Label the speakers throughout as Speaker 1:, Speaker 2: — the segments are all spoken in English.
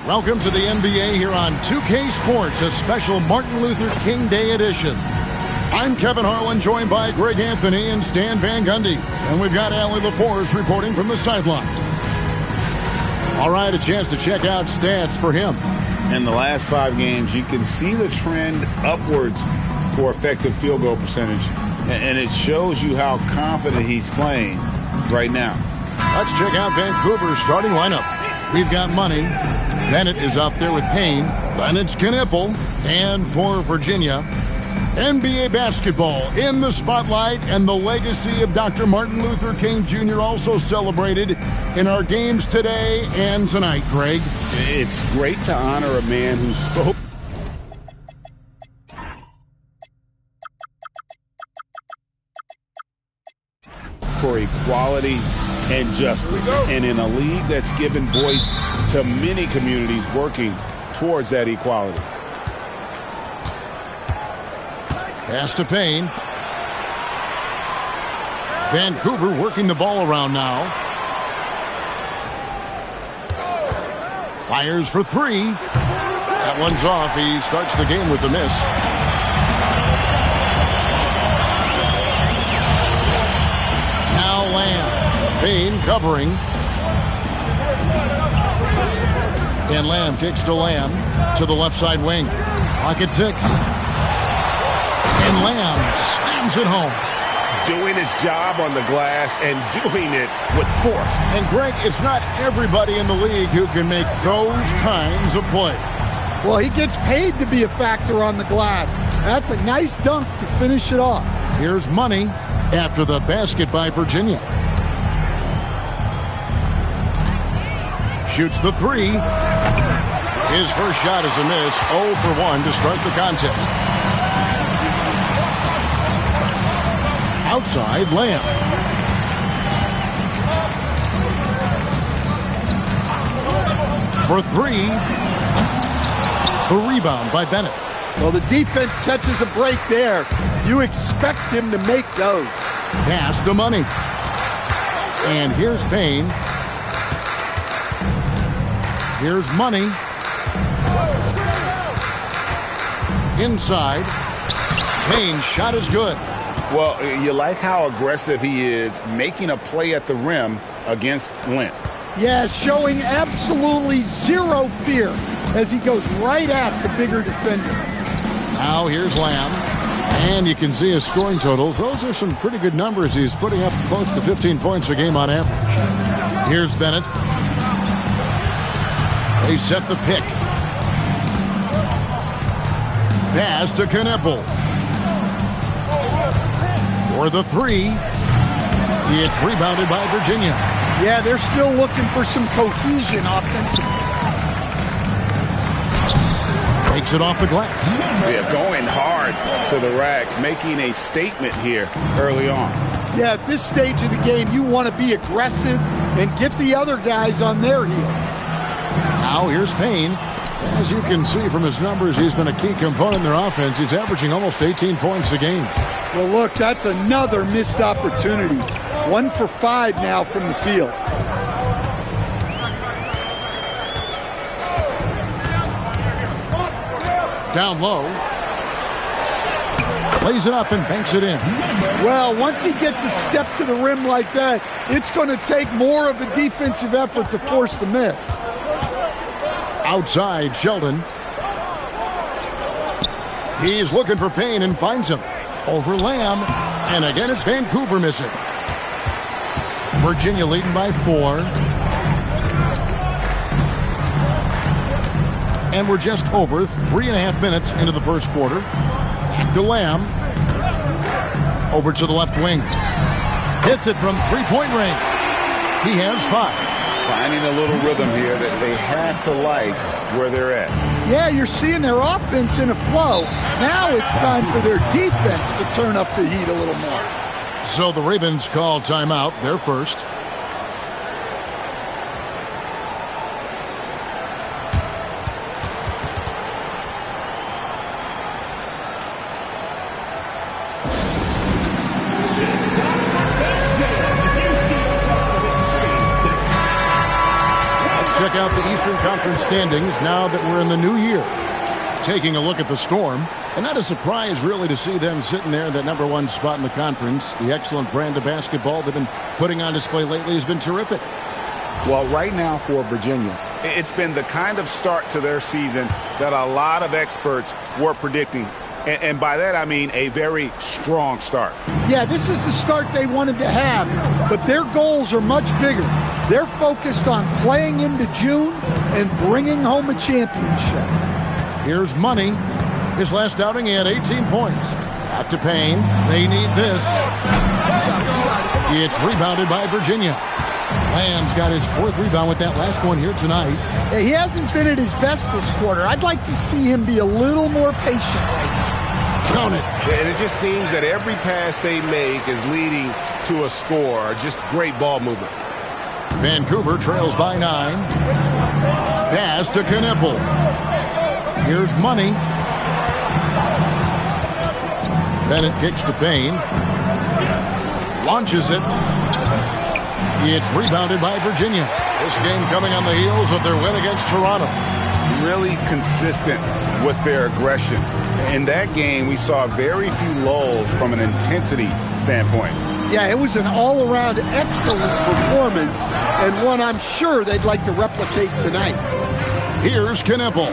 Speaker 1: Welcome to the NBA here on 2K Sports, a special Martin Luther King Day edition. I'm Kevin Harlan, joined by Greg Anthony and Stan Van Gundy. And we've got Allie LaForce reporting from the sideline. All right, a chance to check out stats for him.
Speaker 2: In the last 5 games, you can see the trend upwards for effective field goal percentage. And it shows you how confident he's playing right now.
Speaker 1: Let's check out Vancouver's starting lineup. We've got Money. Bennett is up there with Payne. Lennox Knipple. And for Virginia, NBA basketball in the spotlight, and the legacy of Dr. Martin Luther King Jr. also celebrated in our games today and tonight, Greg.
Speaker 2: It's great to honor a man who spoke for equality and justice, and in a league that's given voice to many communities working towards that equality.
Speaker 1: Pass to Payne. Vancouver working the ball around now. Fires for 3. That one's off. He starts the game with a miss. Now Lamb. Payne covering. And Lamb kicks to Lamb to the left side wing. Clock at 6. And Lamb slams it home.
Speaker 2: Doing his job on the glass and doing it with force.
Speaker 1: And Greg, it's not everybody in the league who can make those kinds of plays.
Speaker 3: Well, he gets paid to be a factor on the glass. That's a nice dunk to finish it off.
Speaker 1: Here's Money after the basket by Virginia. Shoots the 3. His first shot is a miss. 0 for 1 to start the contest. Outside, Lamb. For 3. The rebound by Bennett.
Speaker 3: Well, the defense catches a break there. You expect him to make those.
Speaker 1: Pass to Money. And here's Payne. Here's Money. Inside. Payne's shot is good.
Speaker 2: Well, you like how aggressive he is making a play at the rim against length.
Speaker 3: Yeah, showing absolutely zero fear as he goes right at the bigger defender.
Speaker 1: Now here's Lamb. And you can see his scoring totals. Those are some pretty good numbers. He's putting up close to 15 points a game on average. Here's Bennett. They set the pick. Pass to Knipple. For the 3. It's rebounded by Virginia.
Speaker 3: Yeah, they're still looking for some cohesion offensively.
Speaker 1: Takes it off the glass.
Speaker 2: Yeah, going hard to the rack, making a statement here early on.
Speaker 3: Yeah, at this stage of the game, you want to be aggressive and get the other guys on their heels.
Speaker 1: Now here's Payne. As you can see from his numbers, he's been a key component in their offense. He's averaging almost 18 points a game.
Speaker 3: Well, look, that's another missed opportunity. 1 for 5 now from the field.
Speaker 1: Down low. Plays it up and banks it in.
Speaker 3: Well, once he gets a step to the rim like that, it's going to take more of a defensive effort to force the miss.
Speaker 1: Outside, Sheldon. He's looking for Payne and finds him. Over Lamb. And again, it's Vancouver missing. Virginia leading by 4. And we're just over 3.5 minutes into the first quarter. Back to Lamb. Over to the left wing. Hits it from three-point range. He has 5.
Speaker 2: Finding a little rhythm here that they have to like where they're at.
Speaker 3: Yeah, you're seeing their offense in a flow. Now it's time for their defense to turn up the heat a little more.
Speaker 1: So the Ravens call timeout, their first. out the Eastern Conference standings now that we're in the new year. Taking a look at the Storm, and not a surprise really to see them sitting there in that #1 spot in the conference. The excellent brand of basketball they've been putting on display lately has been terrific.
Speaker 2: Well, right now for Virginia, it's been the kind of start to their season that a lot of experts were predicting. And by that, I mean a very strong start.
Speaker 3: Yeah, this is the start they wanted to have, but their goals are much bigger. They're focused on playing into June and bringing home a championship.
Speaker 1: Here's Money. His last outing, he had 18 points. Out to Payne. They need this. It's rebounded by Virginia. Lamb's got his 4th rebound with that last one here tonight.
Speaker 3: Yeah, he hasn't been at his best this quarter. I'd like to see him be a little more patient right now.
Speaker 1: Count it.
Speaker 4: And it just seems that every pass they make is leading to a score. Just great ball movement.
Speaker 1: Vancouver trails by 9. Pass to Knipple. Here's Money. Bennett kicks to Payne. Launches it. It's rebounded by Virginia. This game coming on the heels of their win against Toronto.
Speaker 2: Really consistent with their aggression. In that game, we saw very few lulls from an intensity standpoint.
Speaker 3: Yeah, it was an all-around excellent performance, and one I'm sure they'd like to replicate tonight.
Speaker 1: Here's Knipple.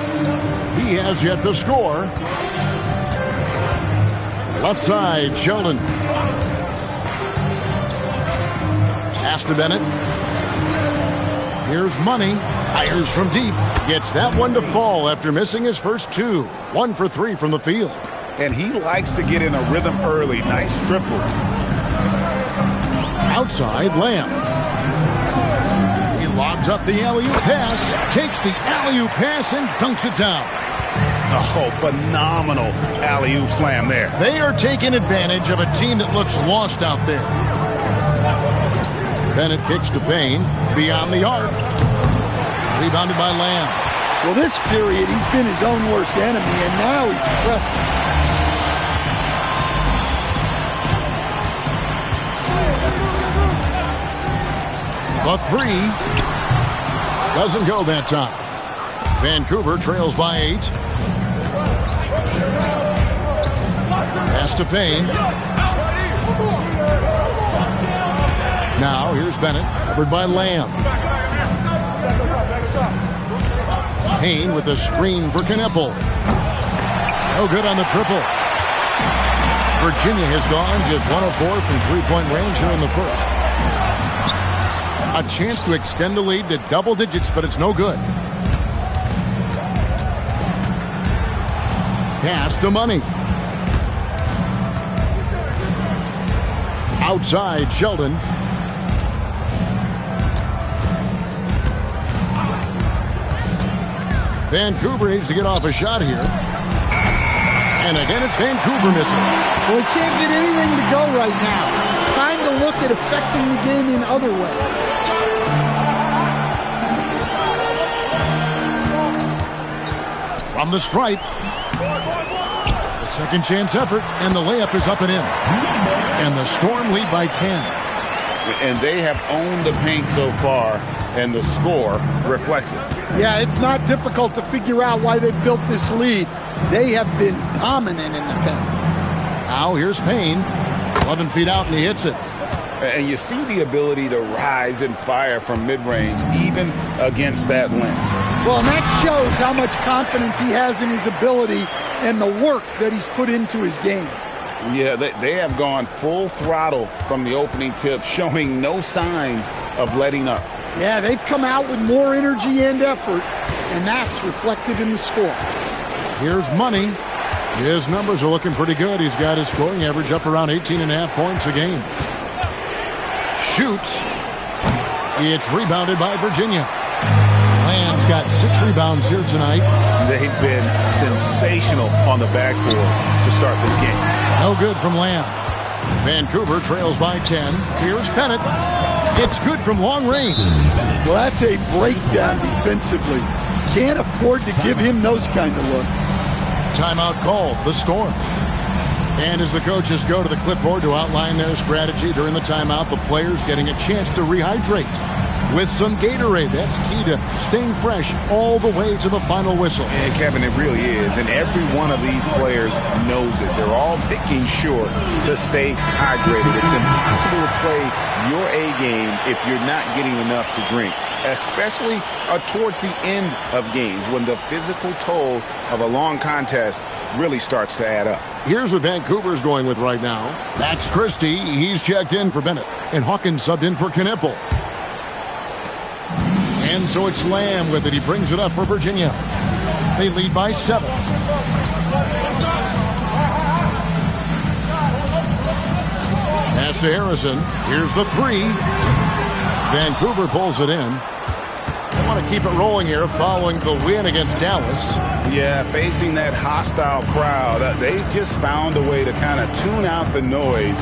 Speaker 1: He has yet to score. Left side, Sheldon. Pass to Bennett. Here's Money. Fires from deep. Gets that one to fall after missing his first 2. 1 for 3 from the field.
Speaker 2: And he likes to get in a rhythm early. Nice triple.
Speaker 1: Outside, Lamb. He lobs up the alley-oop pass. Takes the alley-oop pass and dunks it down.
Speaker 2: Oh, phenomenal alley-oop slam there.
Speaker 1: They are taking advantage of a team that looks lost out there. Bennett kicks to Payne. Beyond the arc. Rebounded by Lamb.
Speaker 3: Well, this period, he's been his own worst enemy, and now he's pressing.
Speaker 1: The 3 doesn't go that time. Vancouver trails by 8. Pass to Payne. Now here's Bennett, covered by Lamb. Payne with a screen for Knipple. No good on the triple. Virginia has gone just 1 of 4 from three-point range here in the first. A chance to extend the lead to double digits, but it's no good. Pass to Money. Outside, Sheldon. Vancouver needs to get off a shot here. And again, it's Vancouver missing.
Speaker 3: Well, he can't get anything to go right now. It's time to look at affecting the game in other ways.
Speaker 1: From the stripe. The second chance effort, and the layup is up and in. And the Storm lead by 10.
Speaker 2: And they have owned the paint so far, and the score reflects it.
Speaker 3: Yeah, it's not difficult to figure out why they built this lead. They have been dominant in the paint.
Speaker 1: Now here's Payne. 11 feet out, and he hits it.
Speaker 2: And you see the ability to rise and fire from mid-range, even against that length.
Speaker 3: Well, and that shows how much confidence he has in his ability and the work that he's put into his game.
Speaker 2: Yeah, they have gone full throttle from the opening tip, showing no signs of letting up.
Speaker 3: Yeah, they've come out with more energy and effort, and that's reflected in the score.
Speaker 1: Here's Money. His numbers are looking pretty good. He's got his scoring average up around 18.5 points a game. Shoots. It's rebounded by Virginia. Lamb's got 6 rebounds here tonight.
Speaker 2: They've been sensational on the backboard to start this game.
Speaker 1: No good from Lamb. Vancouver trails by 10. Here's Bennett. It's good from long range.
Speaker 3: Well, that's a breakdown defensively. Can't afford to give him those kind of looks.
Speaker 1: Timeout called, the Storm. And as the coaches go to the clipboard to outline their strategy during the timeout, the players getting a chance to rehydrate. with some Gatorade. That's key to staying fresh all the way to the final whistle.
Speaker 2: And Kevin, it really is. And every one of these players knows it. They're all making sure to stay hydrated. It's impossible to play your A game if you're not getting enough to drink, especially towards the end of games when the physical toll of a long contest really starts to add up.
Speaker 1: Here's what Vancouver's going with right now. Max Christie, he's checked in for Bennett. And Hawkins subbed in for Knippel. And so it's Lamb with it. He brings it up for Virginia. They lead by 7. Pass to Harrison. Here's the 3. Vancouver pulls it in. They want to keep it rolling here following the win against Dallas.
Speaker 2: Yeah, facing that hostile crowd, they've just found a way to kind of tune out the noise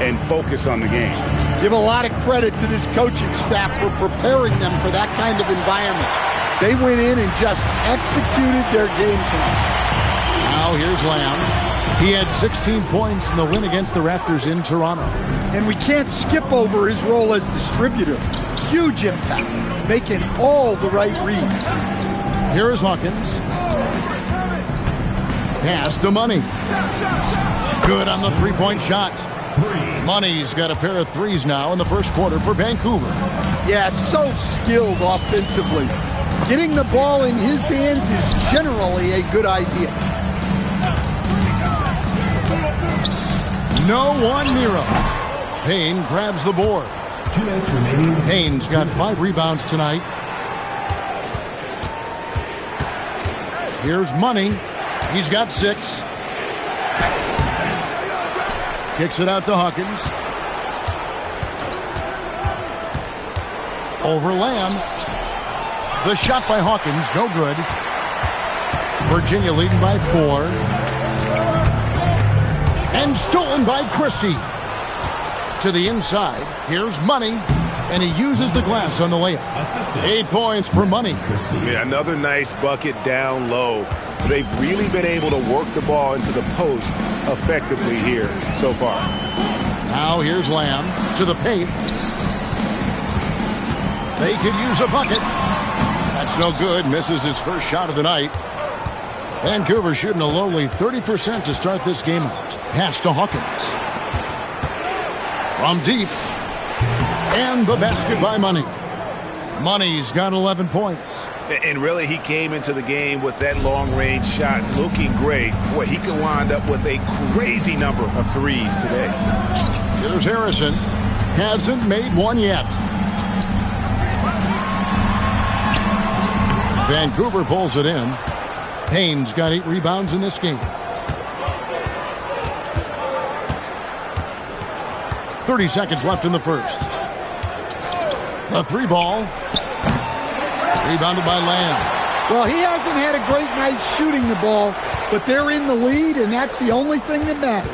Speaker 2: and focus on the game.
Speaker 3: Give a lot of credit to this coaching staff for preparing them for that kind of environment. They went in and just executed their game plan.
Speaker 1: Now here's Lamb. He had 16 points in the win against the Raptors in Toronto.
Speaker 3: And we can't skip over his role as distributor. Huge impact, making all the right reads.
Speaker 1: Here is Hawkins. Pass to Money. Good on the three-point shot. Money's got a pair of threes now in the first quarter for Vancouver.
Speaker 3: Yeah, so skilled offensively. Getting the ball in his hands is generally a good idea.
Speaker 1: No one near him. Payne grabs the board. Payne's got 5 rebounds tonight. Here's Money. He's got 6. Kicks it out to Hawkins. Over Lamb. The shot by Hawkins, no good. Virginia leading by 4. And stolen by Christie. To the inside. Here's Money. And he uses the glass on the layup. 8 points for Money.
Speaker 4: Yeah, another nice bucket down low. They've really been able to work the ball into the post effectively here so far.
Speaker 1: Now here's Lamb to the paint. They could use a bucket. That's no good. Misses his first shot of the night. Vancouver shooting a lowly 30% to start this game out. Pass to Hawkins. From deep. And the basket by Money. Money's got 11 points.
Speaker 4: And really, he came into the game with that long-range shot looking great. Boy, he could wind up with a crazy number of threes today.
Speaker 1: Here's Harrison. Hasn't made one yet. Vancouver pulls it in. Payne's got 8 rebounds in this game. 30 seconds left in the first. The 3 ball. Rebounded by Lamb.
Speaker 3: Well, he hasn't had a great night shooting the ball, but they're in the lead, and that's the only thing that matters.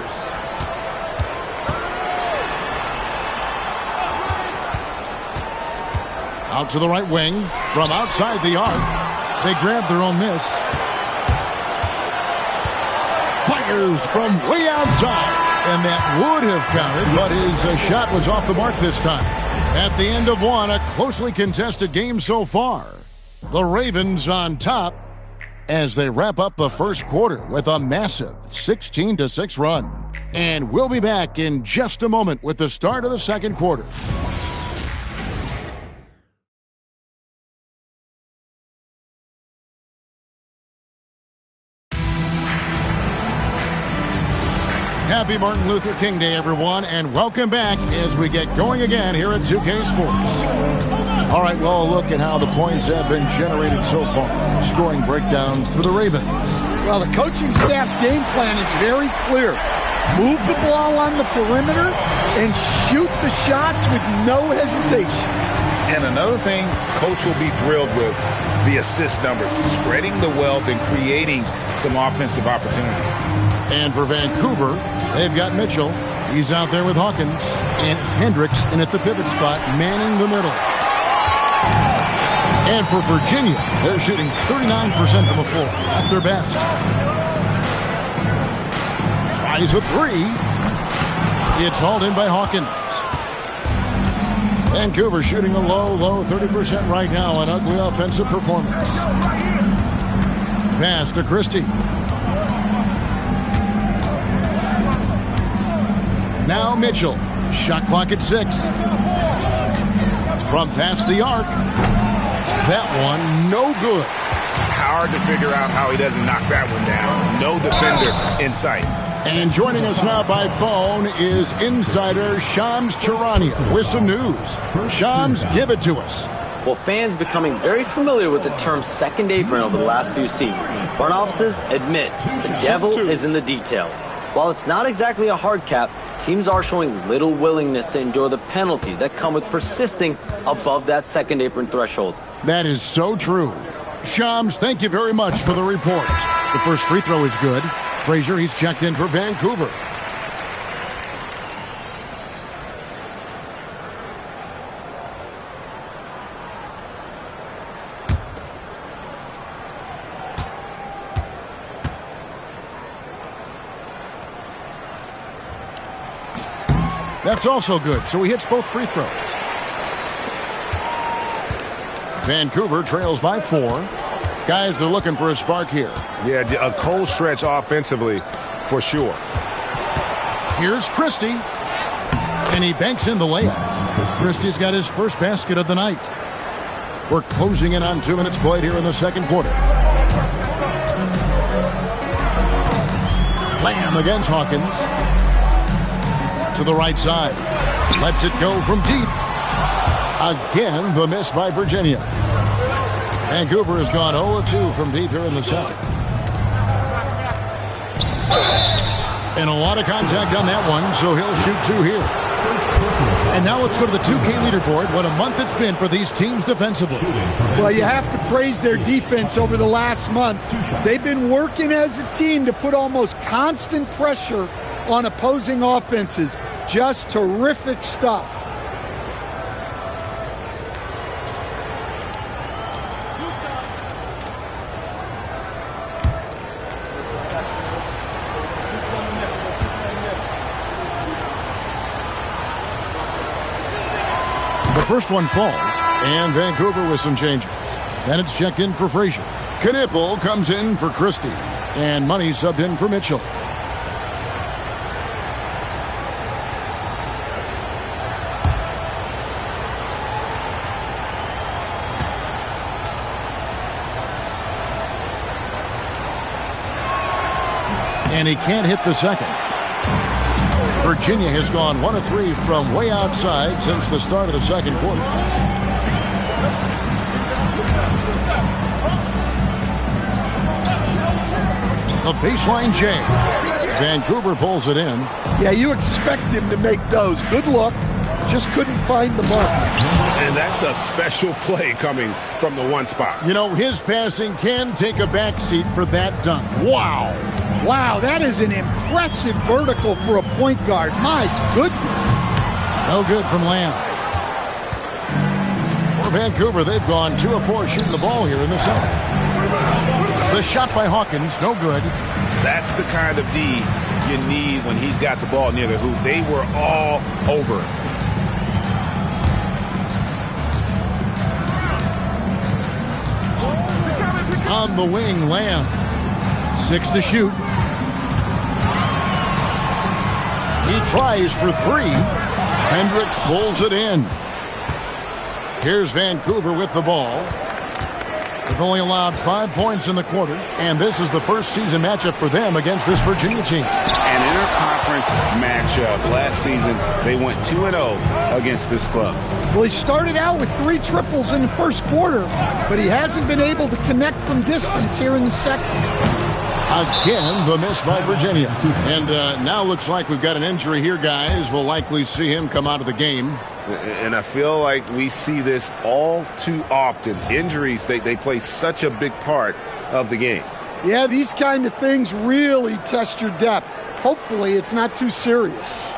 Speaker 1: Out to the right wing. From outside the arc. They grab their own miss. Fires from way outside. And that would have counted, but his shot was off the mark this time. At the end of one, a closely contested game so far. The Ravens on top as they wrap up the first quarter with a massive 16-6 run. And we'll be back in just a moment with the start of the second quarter. Happy Martin Luther King Day, everyone, and welcome back as we get going again here at 2K Sports. All right, well, a look at how the points have been generated so far. Scoring breakdowns for the Ravens.
Speaker 3: Well, the coaching staff's game plan is very clear. Move the ball on the perimeter and shoot the shots with no hesitation.
Speaker 2: And another thing Coach will be thrilled with, the assist numbers, spreading the wealth and creating some offensive opportunities.
Speaker 1: And for Vancouver, they've got Mitchell. He's out there with Hawkins. And it's Hendricks in at the pivot spot, manning the middle. And for Virginia, they're shooting 39% from the floor at their best. Tries a 3. It's hauled in by Hawkins. Vancouver shooting a low 30% right now. An ugly offensive performance. Pass to Christie. Now Mitchell. Shot clock at 6. From past the arc. That one no good.
Speaker 2: Hard to figure out how he doesn't knock that one down. No defender in sight.
Speaker 1: And joining us now by phone is insider Shams Charania with some news. Shams, give it to us.
Speaker 5: Well, fans becoming very familiar with the term second apron over the last few seasons. Front offices admit the devil is in the details. While it's not exactly a hard cap, teams are showing little willingness to endure the penalties that come with persisting above that second apron threshold.
Speaker 1: That is so true. Shams, thank you very much for the report. The first free throw is good. Frazier, he's checked in for Vancouver. That's also good, so he hits both free throws. Vancouver trails by 4. Guys are looking for a spark here.
Speaker 4: Yeah, a cold stretch offensively for sure.
Speaker 1: Here's Christie. And he banks in the layup. Christie's got his first basket of the night. We're closing in on 2 minutes played here in the second quarter. Lamb against Hawkins. To the right side. Lets it go from deep. Again, the miss by Virginia. Vancouver has gone 0-2 from deep here in the second. And a lot of contact on that one, so he'll shoot 2 here. And now let's go to the 2K leaderboard. What a month it's been for these teams defensively.
Speaker 3: Well, you have to praise their defense over the last month. They've been working as a team to put almost constant pressure on opposing offenses. Just terrific stuff.
Speaker 1: The first one falls, and Vancouver with some changes. Then it's checked in for Frazier. Knipple comes in for Christie, and Money subbed in for Mitchell. And he can't hit the second. Virginia has gone 1 of 3 from way outside since the start of the second quarter. A baseline J. Vancouver pulls it in.
Speaker 3: Yeah, you expect him to make those. Good luck. Just couldn't find the mark.
Speaker 4: And that's a special play coming from the one spot.
Speaker 1: You know, his passing can take a backseat for that dunk. Wow.
Speaker 3: Wow, that is an impressive vertical for a point guard. My goodness.
Speaker 1: No good from Lamb. For Vancouver, they've gone 2 of 4 shooting the ball here in the second. The shot by Hawkins, no good.
Speaker 2: That's the kind of D you need when he's got the ball near the hoop. They were all over it.
Speaker 1: On the wing, Lamb. 6 to shoot. He tries for 3. Hendricks pulls it in. Here's Vancouver with the ball. They've only allowed 5 points in the quarter, and this is the first season matchup for them against this Virginia team.
Speaker 2: An interconference matchup. Last season, they went 2-0 against this club.
Speaker 3: Well, he started out with 3 triples in the first quarter, but he hasn't been able to connect from distance here in the second.
Speaker 1: Again, the miss by Virginia. And now looks like we've got an injury here, guys. We'll likely see him come out of the game.
Speaker 2: And I feel like we see this all too often. Injuries, they play such a big part of the game.
Speaker 3: Yeah, these kind of things really test your depth. Hopefully it's not too serious.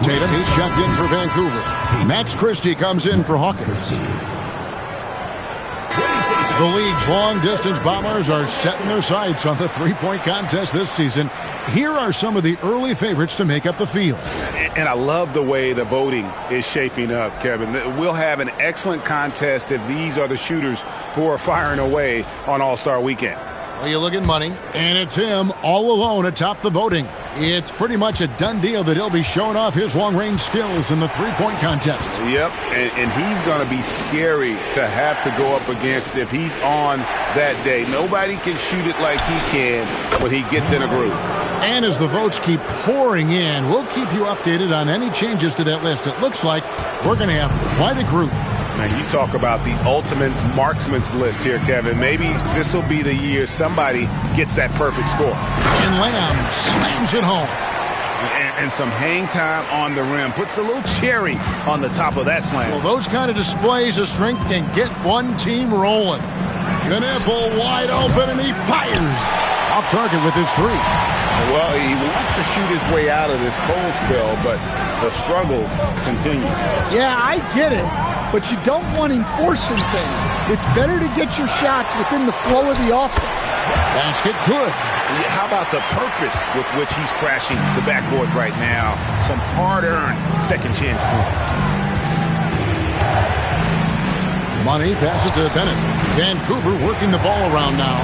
Speaker 1: Tatum, he's checked in for Vancouver. Max Christie comes in for Hawkins. The league's long-distance bombers are setting their sights on the three-point contest this season. Here are some of the early favorites to make up the field.
Speaker 4: And I love the way the voting is shaping up, Kevin. We'll have an excellent contest if these are the shooters who are firing away on All-Star Weekend.
Speaker 1: Well, you look at money, and it's him all alone atop the voting. It's pretty much a done deal that he'll be showing off his long-range skills in the three-point contest.
Speaker 4: Yep, and he's going to be scary to have to go up against if he's on that day. Nobody can shoot it like he can when he gets in a groove.
Speaker 1: And as the votes keep pouring in, we'll keep you updated on any changes to that list. It looks like we're going to have quite a group.
Speaker 4: Now, you talk about the ultimate marksman's list here, Kevin. Maybe this will be the year somebody gets that perfect score.
Speaker 1: And Lamb slams it home.
Speaker 4: And some hang time on the rim. Puts a little cherry on the top of that slam.
Speaker 1: Well, those kind of displays of strength can get one team rolling. Knipple wide open, and he fires. Off target with his three.
Speaker 4: Well, he wants to shoot his way out of this cold spell, but the struggles continue.
Speaker 3: Yeah, I get it, but you don't want him forcing things. It's better to get your shots within the flow of the offense.
Speaker 1: Basket good.
Speaker 4: How about the purpose with which he's crashing the backboards right now? Some hard-earned second chance points.
Speaker 1: Money passes to Bennett. Vancouver working the ball around now.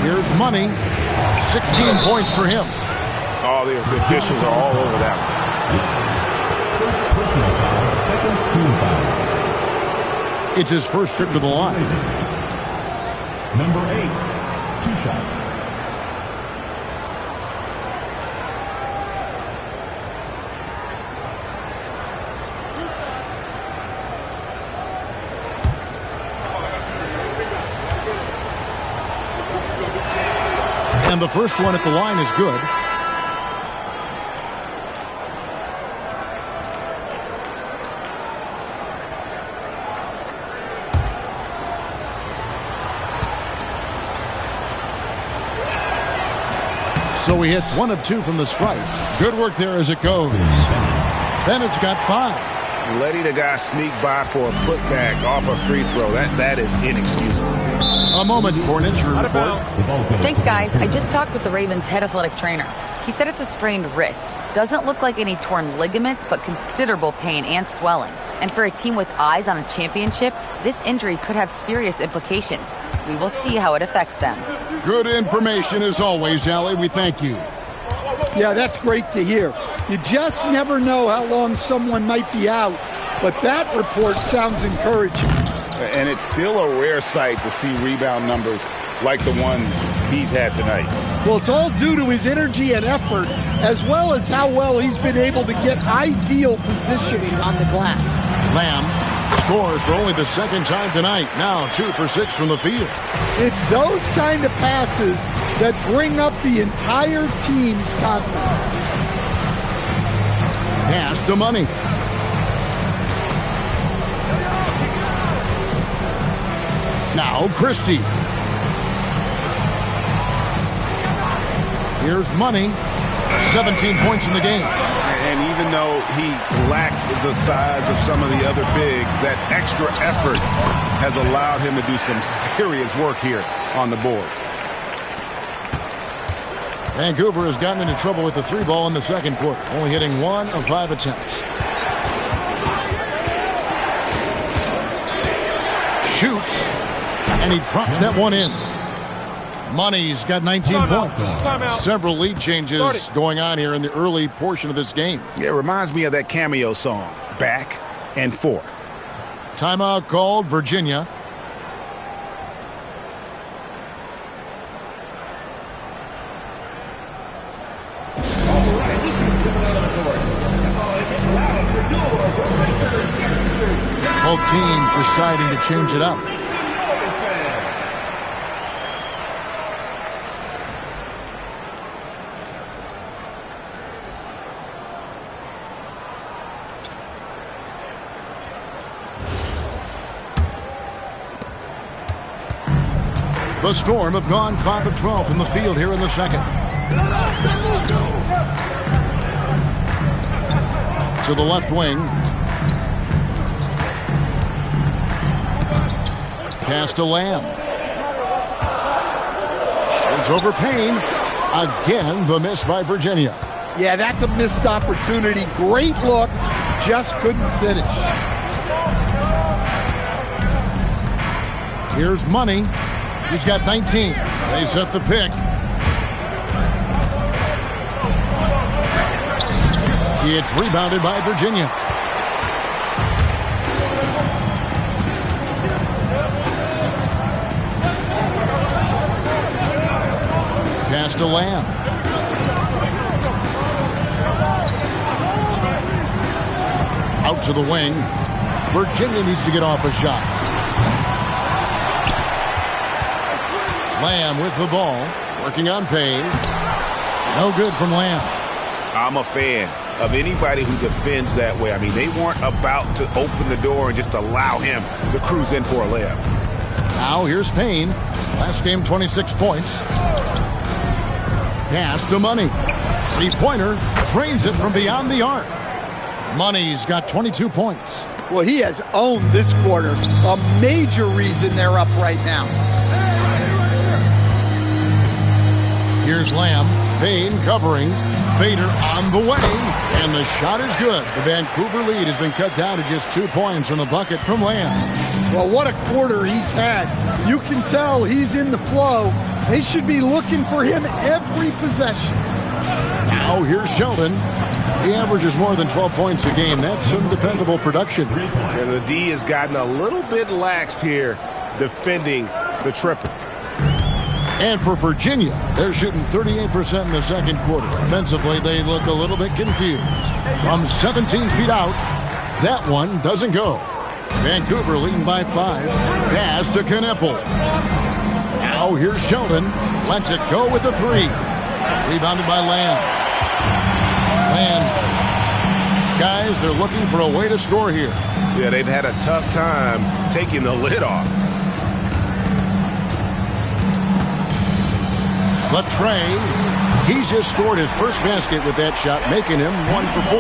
Speaker 1: Here's Money. 16 points for him.
Speaker 4: Oh, the officials are all over that one.
Speaker 6: First personal foul, second team foul.
Speaker 1: It's his first trip to the line.
Speaker 6: Number 8, 2 shots.
Speaker 1: And the first one at the line is good. So he hits 1 of 2 from the stripe. Good work there as it goes. Bennett's got 5.
Speaker 4: Letting the guy sneak by for a putback off a free throw, that is inexcusable.
Speaker 1: A moment for an injury report.
Speaker 7: Thanks, guys. I just talked with the Ravens' head athletic trainer. He said it's a sprained wrist. Doesn't look like any torn ligaments, but considerable pain and swelling. And for a team with eyes on a championship, this injury could have serious implications. We will see how it affects them.
Speaker 1: Good information as always, Allie. We thank you.
Speaker 3: Yeah, that's great to hear. You just never know how long someone might be out, but that report sounds encouraging.
Speaker 4: And it's still a rare sight to see rebound numbers like the ones he's had tonight.
Speaker 3: Well, it's all due to his energy and effort, as well as how well he's been able to get ideal positioning on the glass.
Speaker 1: Lamb scores for only the second time tonight. Now 2 for 6 from the field.
Speaker 3: It's those kind of passes that bring up the entire team's confidence.
Speaker 1: Pass to Money. Now Christie. Here's Money. 17 points in the game.
Speaker 4: And even though he lacks the size of some of the other bigs, that extra effort has allowed him to do some serious work here on the board.
Speaker 1: Vancouver has gotten into trouble with the 3 ball in the second quarter, only hitting 1 of 5 attempts. Shoots, and he drops that one in. Money's got 19 points. Several lead changes going on here in the early portion of this game.
Speaker 4: Yeah, it reminds me of that Cameo song, Back and Forth.
Speaker 1: Timeout called, Virginia. Both teams deciding to change it up. The Storm have gone 5 of 12 from the field here in the second. To the left wing. Pass to Lamb. It's over Payne. Again, the miss by Virginia.
Speaker 3: Yeah, that's a missed opportunity. Great look, just couldn't finish.
Speaker 1: Here's Money. He's got 19. They set the pick. It's rebounded by Virginia. Pass to Lamb. Out to the wing. Virginia needs to get off a shot. Lamb with the ball. Working on Payne. No good from Lamb.
Speaker 2: I'm a fan of anybody who defends that way. I mean, they weren't about to open the door and just allow him to cruise in for a layup.
Speaker 1: Now here's Payne. Last game, 26 points. Pass to Money. Three-pointer. Drains it from beyond the arc. Money's got 22 points.
Speaker 3: Well, he has owned this quarter. A major reason they're up right now.
Speaker 1: Here's Lamb. Payne covering. Fader on the way. And the shot is good. The Vancouver lead has been cut down to just 2 points in the bucket from Lamb.
Speaker 3: Well, what a quarter he's had. You can tell he's in the flow. They should be looking for him every possession.
Speaker 1: Now here's Sheldon. He averages more than 12 points a game. That's some dependable production.
Speaker 4: And the D has gotten a little bit laxed here defending the triple.
Speaker 1: And for Virginia, they're shooting 38% in the second quarter. Offensively, they look a little bit confused. From 17 feet out, that one doesn't go. Vancouver leading by 5. Pass to Kneppel. Now here's Sheldon. Lets it go with the 3. Rebounded by Lamb. Lamb's guys, they're looking for a way to score here.
Speaker 4: Yeah, they've had a tough time taking the lid off.
Speaker 1: But Trey, he's just scored his first basket with that shot, making him 1 for 4.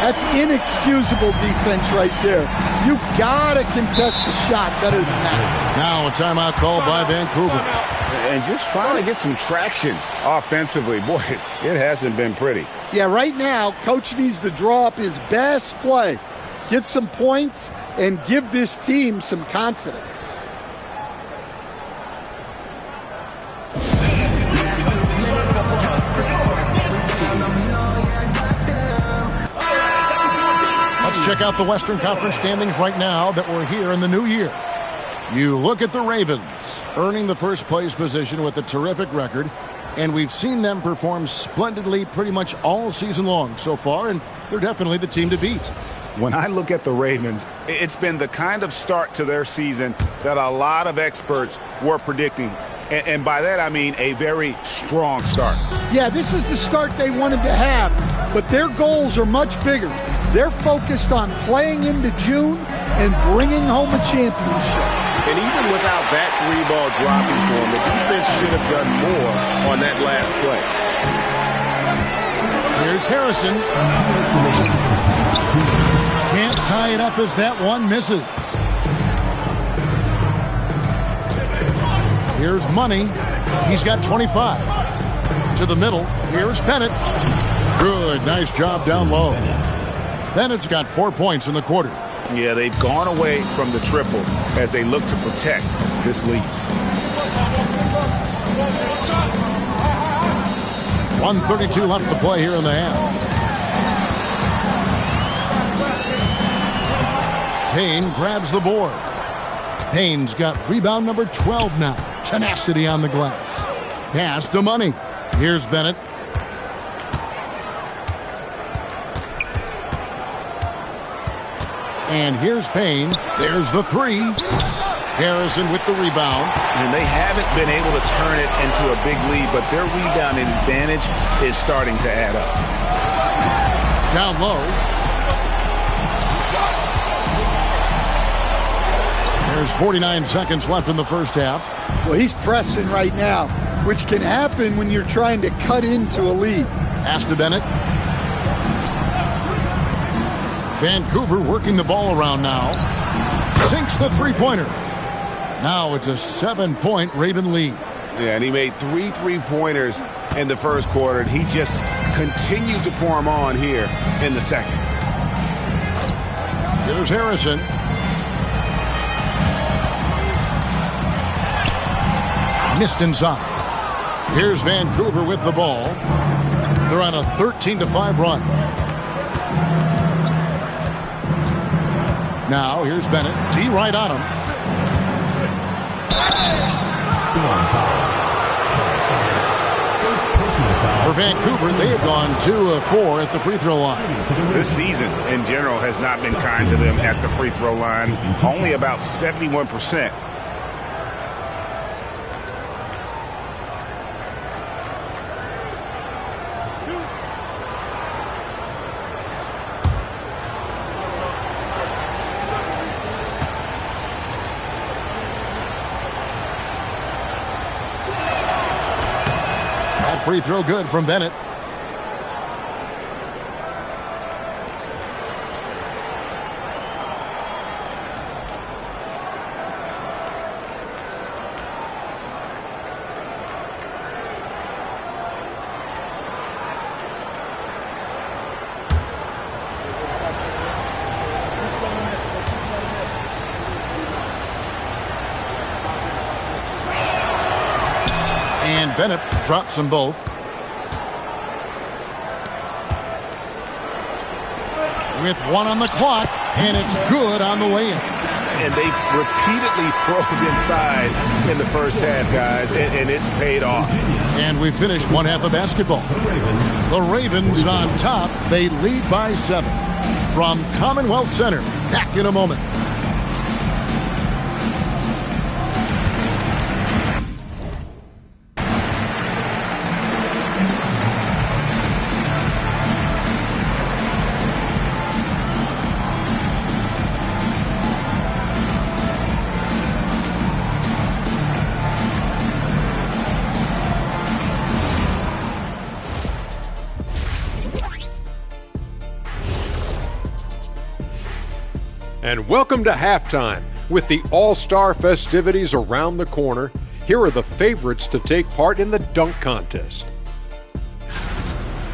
Speaker 3: That's inexcusable defense right there. You gotta contest the shot better than that.
Speaker 1: Now a timeout called by Vancouver.
Speaker 4: And just trying to get some traction offensively. Boy, it hasn't been pretty.
Speaker 3: Yeah, right now, Coach needs to draw up his best play, get some points, and give this team some confidence.
Speaker 1: Let's check out the Western Conference standings right now that we're here in the new year. You look at the Ravens, earning the first place position with a terrific record, and we've seen them perform splendidly pretty much all season long so far, and they're definitely the team to beat.
Speaker 2: When I look at the Ravens, it's been the kind of start to their season that a lot of experts were predicting. And by that, I mean a very strong start.
Speaker 3: Yeah, this is the start they wanted to have, but their goals are much bigger. They're focused on playing into June and bringing home a championship.
Speaker 4: And even without that 3-ball dropping for him, the defense should have done more on that last play.
Speaker 1: Here's Harrison. Can't tie it up as that one misses. Here's Money. He's got 25. To the middle. Here's Bennett. Good. Nice job down low. Bennett's got 4 points in the quarter.
Speaker 2: Yeah, they've gone away from the triple as they look to protect this lead.
Speaker 1: 1:32 left to play here in the half. Payne grabs the board. Payne's got rebound number 12 now. Tenacity on the glass. Pass to Money. Here's Bennett. And here's Payne. There's the 3. Harrison with the rebound.
Speaker 2: And they haven't been able to turn it into a big lead, but their rebounding advantage is starting to add up.
Speaker 1: Down low. There's 49 seconds left in the first half.
Speaker 3: Well, he's pressing right now, which can happen when you're trying to cut into a lead.
Speaker 1: Pass to Bennett. Vancouver working the ball around now. Sinks the three-pointer. Now it's a 7-point Raven lead.
Speaker 4: Yeah, and he made 3 3-pointers in the first quarter, and he just continued to pour them on here in the second.
Speaker 1: Here's Harrison. Missed inside. Here's Vancouver with the ball. They're on a 13-5 run. Now here's Bennett. D right on him. For Vancouver, they have gone 2 of 4 at the free throw line.
Speaker 4: This season, in general, has not been kind to them at the free throw line. Only about 71%.
Speaker 1: Free throw good from Bennett. And Bennett drops them both. With 1 on the clock, and it's good on the way in.
Speaker 4: And they've repeatedly probed inside in the first half, guys, and it's paid off.
Speaker 1: And we finished one half of basketball. The Ravens on top. They lead by 7. From Commonwealth Center. Back in a moment.
Speaker 8: And welcome to halftime. With the All-Star festivities around the corner, here are the favorites to take part in the dunk contest.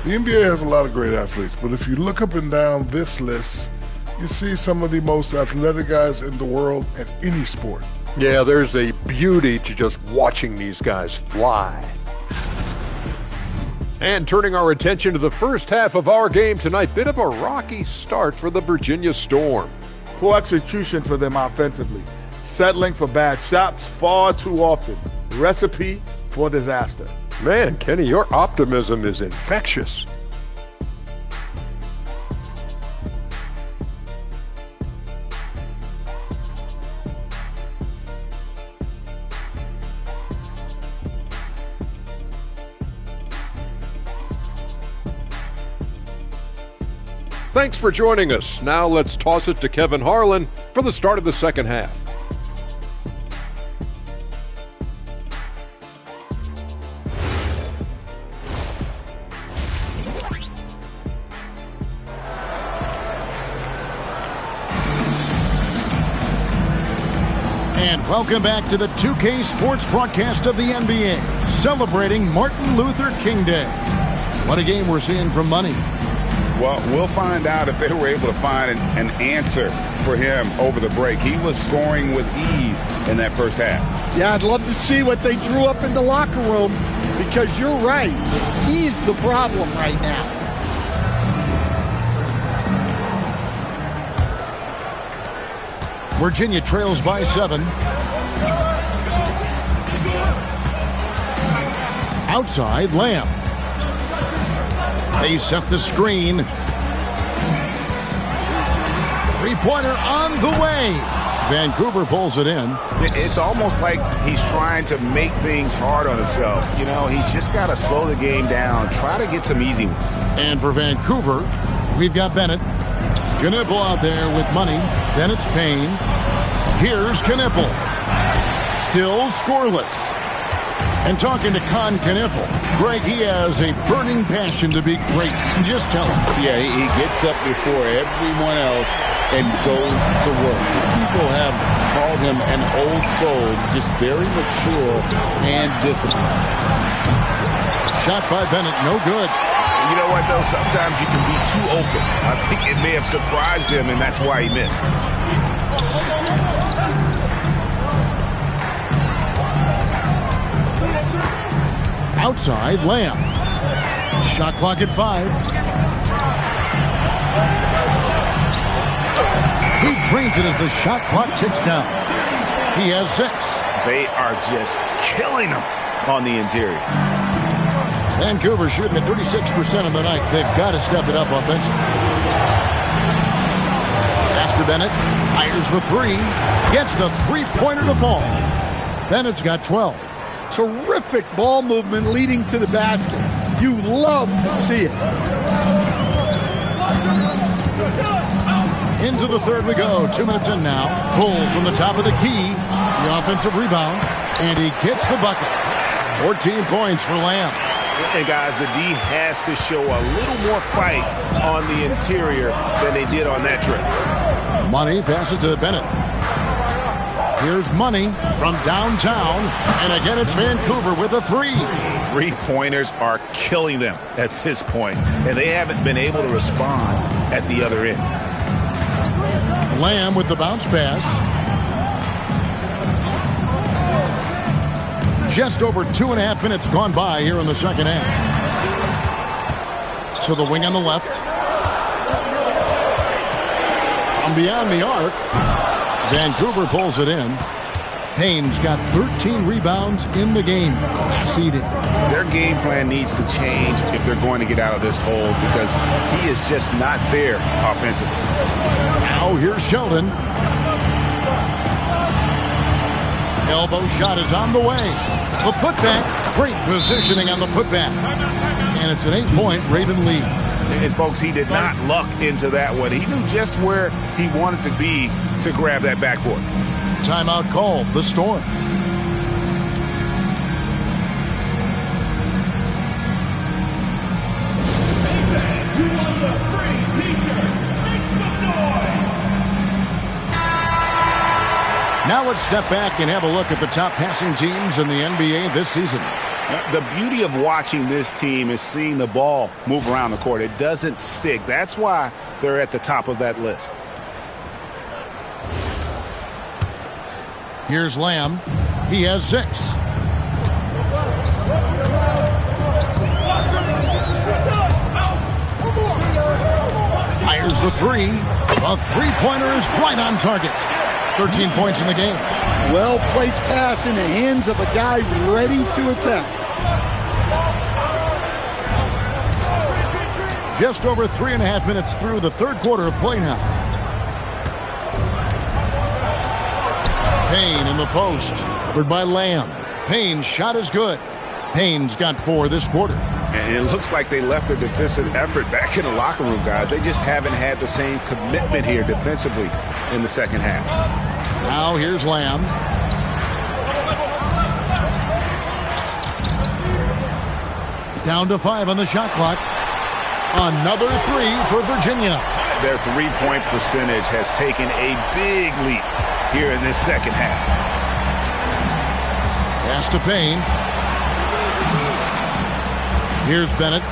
Speaker 9: The NBA has a lot of great athletes, but if you look up and down this list, you see some of the most athletic guys in the world at any sport.
Speaker 8: Yeah, there's a beauty to just watching these guys fly. And turning our attention to the first half of our game tonight, bit of a rocky start for the Virginia Storm.
Speaker 10: Poor execution for them offensively. Settling for bad shots far too often. Recipe for disaster.
Speaker 8: Man, Kenny, your optimism is infectious. Thanks for joining us. Now let's toss it to Kevin Harlan for the start of the second half.
Speaker 1: And welcome back to the 2K Sports broadcast of the NBA, celebrating Martin Luther King Day. What a game we're seeing from Money.
Speaker 4: Well, we'll find out if they were able to find an answer for him over the break. He was scoring with ease in that first half.
Speaker 3: Yeah, I'd love to see what they drew up in the locker room, because you're right. He's the problem right now.
Speaker 1: Virginia trails by 7. Outside, Lamb. They set the screen. Three-pointer on the way. Vancouver pulls it in.
Speaker 4: It's almost like he's trying to make things hard on himself. You know, he's just got to slow the game down, try to get some easy ones.
Speaker 1: And for Vancouver, we've got Bennett. Knipple out there with Money. Then it's Payne. Here's Knipple. Still scoreless. And talking to Con Knipple, Greg, he has a burning passion to be great. Just tell him.
Speaker 2: Yeah, he gets up before everyone else and goes to work. Some people have called him an old soul, just very mature and disciplined.
Speaker 1: Shot by Bennett, no good.
Speaker 4: You know what, though? Sometimes you can be too open. I think it may have surprised him, and that's why he missed.
Speaker 1: Outside, Lamb. Shot clock at 5. He drains it as the shot clock ticks down. He has 6.
Speaker 4: They are just killing him on the interior.
Speaker 1: Vancouver shooting at 36% on the night. They've got to step it up offensively. Pass to Bennett. Fires the 3. Gets the three-pointer to fall. Bennett's got 12.
Speaker 3: Terrific ball movement leading to the basket. You love to see it.
Speaker 1: Into the third we go. 2 minutes in now. Pulls from the top of the key. The offensive rebound. And he gets the bucket. 14 points for Lamb.
Speaker 4: And guys, the D has to show a little more fight on the interior than they did on that trip.
Speaker 1: Money passes to Bennett. Here's Money from downtown. And again, it's Vancouver with a 3.
Speaker 4: Three-pointers are killing them at this point, and they haven't been able to respond at the other end.
Speaker 1: Lamb with the bounce pass. Just over 2.5 minutes gone by here in the second half. So the wing on the left. From beyond the arc, Vancouver pulls it in. Payne's got 13 rebounds in the game. Seeding.
Speaker 4: Their game plan needs to change if they're going to get out of this hole because he is just not there offensively.
Speaker 1: Now here's Sheldon. Elbow shot is on the way. The putback. Great positioning on the putback. And it's an 8-point Raven lead.
Speaker 4: And folks, he did not luck into that one. He knew just where he wanted to be to grab that backboard.
Speaker 1: Timeout called. The Storm.
Speaker 6: Who wants a free t-shirt? Make some noise!
Speaker 1: Now let's step back and have a look at the top passing teams in the NBA this season.
Speaker 4: The beauty of watching this team is seeing the ball move around the court. It doesn't stick. That's why they're at the top of that list.
Speaker 1: Here's Lamb. He has 6. Fires the 3. The three-pointer is right on target. 13 points in the game.
Speaker 3: Well-placed pass in the hands of a guy ready to attack.
Speaker 1: Just over 3.5 minutes through the third quarter of play now. Payne in the post. Covered by Lamb. Payne's shot is good. Payne's got 4 this quarter.
Speaker 4: And it looks like they left their defensive effort back in the locker room, guys. They just haven't had the same commitment here defensively in the second half.
Speaker 1: Now here's Lamb. Down to 5 on the shot clock. Another 3 for Virginia.
Speaker 4: Their three-point percentage has taken a big leap here in this second half.
Speaker 1: Pass to Payne. Here's Bennett.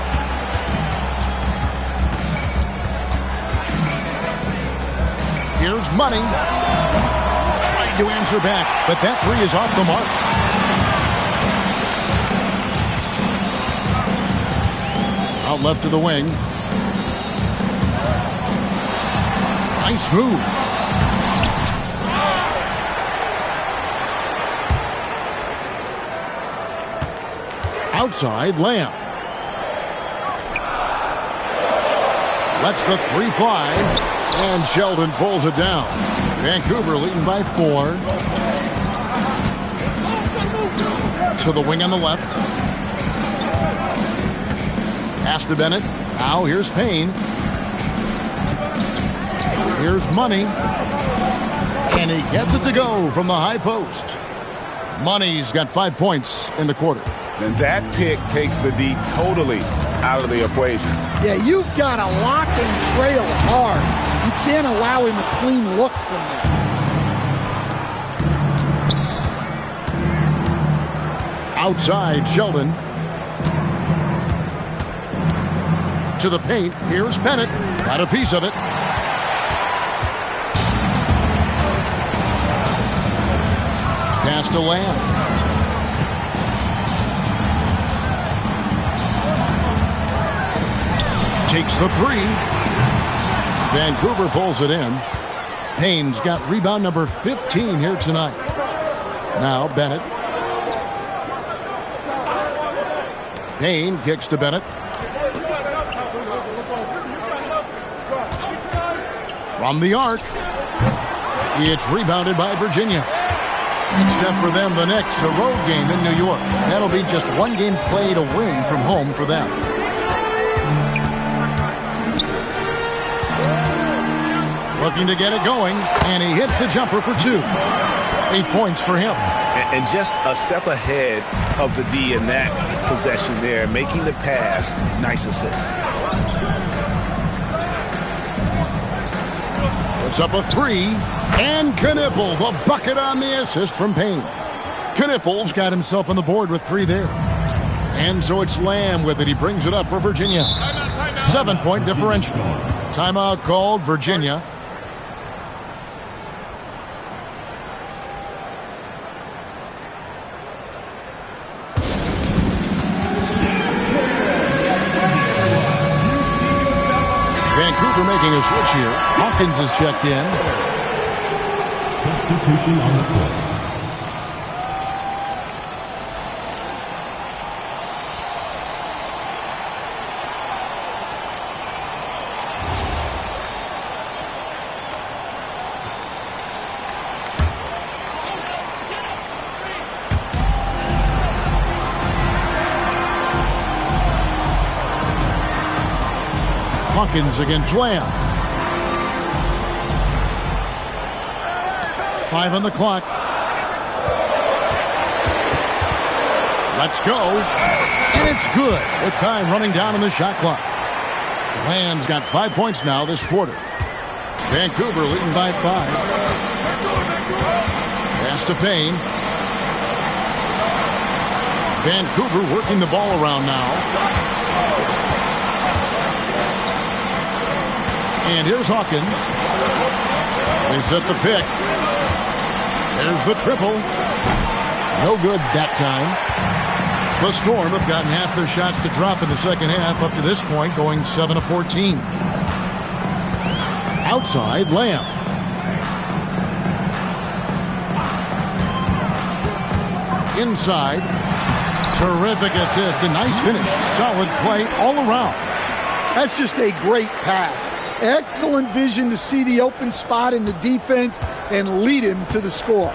Speaker 1: Here's Money. Trying to answer back, but that 3 is off the mark. Out left to the wing. Nice move. Outside, Lamb. Lets the 3 fly, and Sheldon pulls it down. Vancouver leading by 4. To the wing on the left. Pass to Bennett. Now here's Payne. Here's Money. And he gets it to go from the high post. Money's got 5 points in the quarter.
Speaker 4: And that pick takes the D totally out of the equation.
Speaker 3: Yeah, you've got to lock and trail hard. You can't allow him a clean look from that.
Speaker 1: Outside, Sheldon. To the paint. Here's Bennett. Got a piece of it. Pass to Lamb. Takes the three. Vancouver pulls it in. Payne's got rebound number 15 here tonight. Now Bennett. Payne kicks to Bennett. From the arc. It's rebounded by Virginia. Next step for them, the Knicks, a road game in New York. That'll be just one game played away from home for them. Looking to get it going, and he hits the jumper for 2. 8 points for him.
Speaker 2: And just a step ahead of the D in that possession there, making the pass. Nice assist.
Speaker 1: Puts up a 3, and Knipple, the bucket on the assist from Payne. Knipple's got himself on the board with 3 there. And so it's Lamb with it. He brings it up for Virginia. 7-point differential. Timeout called, Virginia. Vancouver making a switch here. Hawkins is checked in.
Speaker 6: Substitution on the court.
Speaker 1: Hawkins against Lamb. 5 on the clock. Let's go. And it's good with time running down on the shot clock. Lamb's got 5 points now this quarter. Vancouver leading by 5. Pass to Payne. Vancouver working the ball around now. And here's Hawkins. They set the pick. There's the triple. No good that time. The Storm have gotten half their shots to drop in the second half up to this point, going 7 of 14. Outside, Lamb. Inside. Terrific assist. A nice finish. Solid play all around.
Speaker 3: That's just a great pass. Excellent vision to see the open spot in the defense and lead him to the score.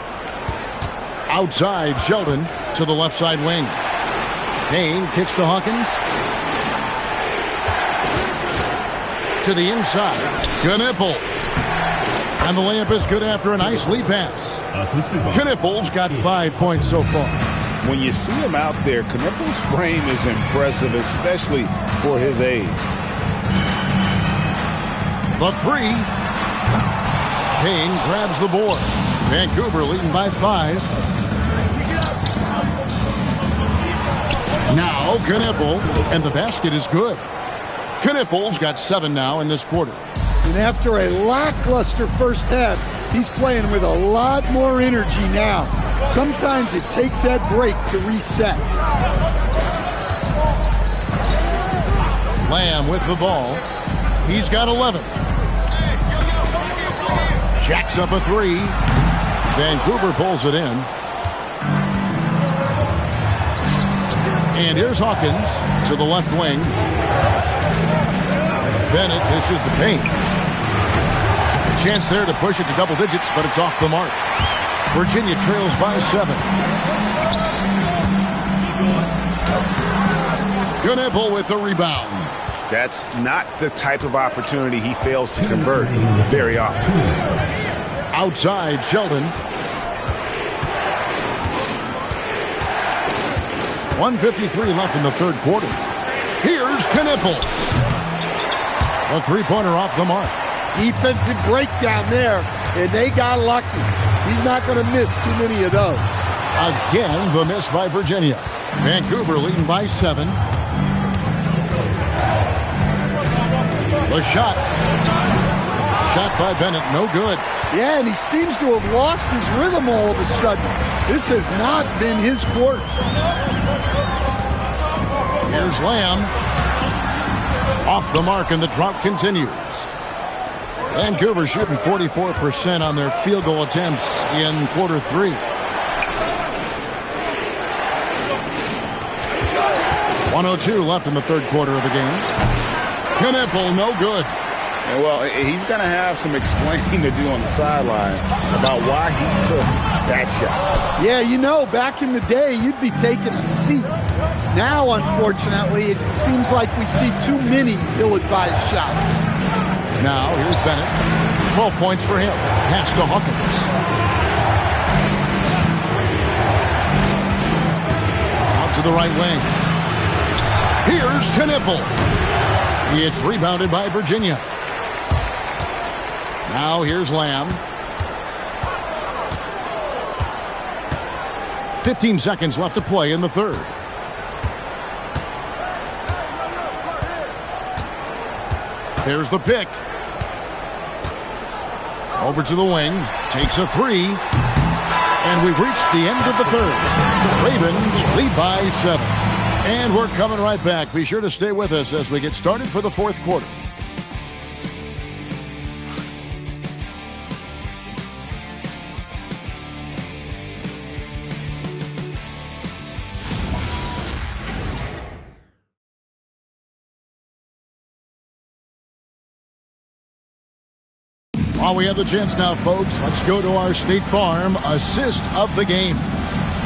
Speaker 1: Outside, Sheldon to the left side wing. Payne kicks to Hawkins. To the inside. Knipple. And the layup is good after a nice lead pass. Knipple's got 5 points so far.
Speaker 2: When you see him out there, Knipple's frame is impressive, especially for his age.
Speaker 1: The 3. Payne grabs the board. Vancouver leading by 5. Now Knipple, and the basket is good. Knipple's got 7 now in this quarter.
Speaker 3: And after a lackluster first half, he's playing with a lot more energy now. Sometimes it takes that break to reset.
Speaker 1: Lamb with the ball. He's got 11. Jacks up a 3. Vancouver pulls it in. And here's Hawkins to the left wing. Bennett dishes to Payne. A chance there to push it to double digits, but it's off the mark. Virginia trails by 7. Knipple with the rebound.
Speaker 2: That's not the type of opportunity he fails to convert very often.
Speaker 1: Outside, Sheldon. 1:53 left in the third quarter. Here's Knipple. A three-pointer off the mark.
Speaker 3: defensive breakdown there, and they got lucky. He's not going to miss too many of those.
Speaker 1: Again, the miss by Virginia. Vancouver leading by 7. The shot. Shot by Bennett, no good.
Speaker 3: Yeah, and he seems to have lost his rhythm all of a sudden. This has not been his court.
Speaker 1: Here's Lamb. Off the mark, and the drought continues. Vancouver shooting 44% on their field goal attempts in quarter 3. .102 left in the third quarter of the game. Knipple, no good.
Speaker 2: Well, he's going to have some explaining to do on the sideline about why he took that shot.
Speaker 3: Yeah, you know, back in the day, you'd be taking a seat. Now, unfortunately, it seems like we see too many ill-advised shots.
Speaker 1: Now, here's Bennett. 12 points for him. Pass to Hawkins. Out to the right wing. Here's Knipple. It's rebounded by Virginia. Now here's Lamb. 15 seconds left to play in the third. There's the pick. Over to the wing. Takes a 3. And we've reached the end of the third. Ravens lead by 7. And we're coming right back. Be sure to stay with us as we get started for the fourth quarter. While we have the chance now, folks, let's go to our State Farm assist of the game.